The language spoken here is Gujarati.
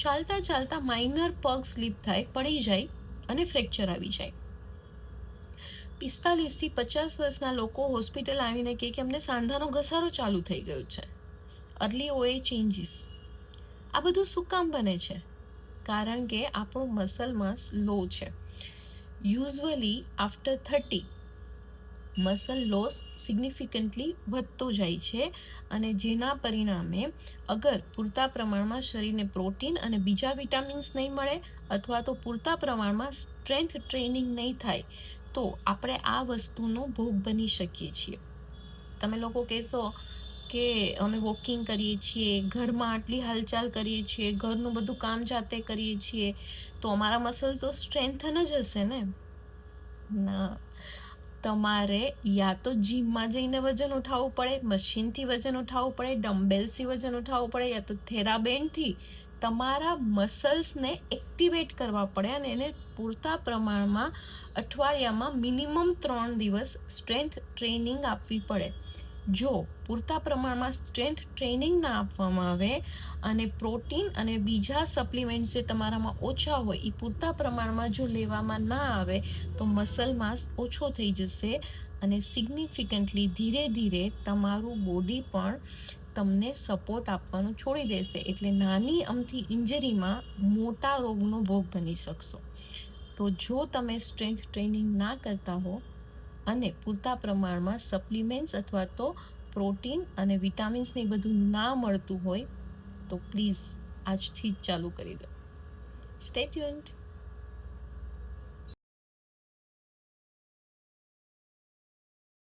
ચાલતા ચાલતા માઇનર પગ સ્લીપ થાય, પડી જાય અને ફ્રેક્ચર આવી જાય. 45 થી 50 વર્ષના લોકો હોસ્પિટલ આવીને કહે કે અમને સાંધાનો ઘસારો ચાલુ થઈ ગયો છે. અર્લી ઓએ ચેન્જીસ. આ બધું શું કામ બને છે? કારણ કે આપણું મસલ માસ લો છે. Usually after 30 muscle loss significantly વધતો જાય છે, અને જેના પરિણામે અગર પૂરતા પ્રમાણમાં શરીરને પ્રોટીન અને બીજા વિટામિન્સ નહીં મળે અથવા તો પૂરતા પ્રમાણમાં સ્ટ્રેન્થ ટ્રેનિંગ નહીં થાય તો આપણે આ વસ્તુનો ભોગ બની શકીએ છીએ. તમે લોકો કહેશો કે અમે વોકિંગ કરીએ છીએ, ઘરમાં આટલી હાલચાલ કરીએ છીએ, ઘરનું બધું કામ જાતે કરીએ છીએ, તો અમારા મસલ તો સ્ટ્રેન્થન જ હશે ને? ના, તમારે યા તો જીમમાં જઈને વજન ઉઠાવવું પડે, મશીનથી વજન ઉઠાવવું પડે, ડમ્બેલ્સથી વજન ઉઠાવવું પડે, યા તો થેરાબેન્ડથી તમારા મસલ્સને એક્ટિવેટ કરવા પડે અને એને પૂરતા પ્રમાણમાં અઠવાડિયામાં મિનિમમ 3 દિવસ સ્ટ્રેન્થ ટ્રેનિંગ આપવી પડે. જો પૂરતા પ્રમાણમાં સ્ટ્રેન્થ ટ્રેનિંગ ના આપવામાં આવે અને પ્રોટીન અને બીજા સપ્લિમેન્ટ્સ જે તમારામાં ઓછા હોય એ પૂરતા પ્રમાણમાં જો લેવામાં ના આવે તો મસલ માસ ઓછો થઈ જશે અને સિગ્નિફિકન્ટલી ધીરે ધીરે તમારું બોડી પણ તમને સપોર્ટ આપવાનું છોડી દેશે. એટલે નાની અમથી ઇન્જરીમાં મોટા રોગનો ભોગ બની શકશો. તો જો તમે સ્ટ્રેન્થ ટ્રેનિંગ ના કરતા હો અને પૂરતા પ્રમાણમાં સપ્લિમેન્ટ્સ અથવા તો પ્રોટીન અને વિટામિન્સને બધું ના મળતું હોય તો પ્લીઝ આજથી જ ચાલુ કરી દો. Stay tuned.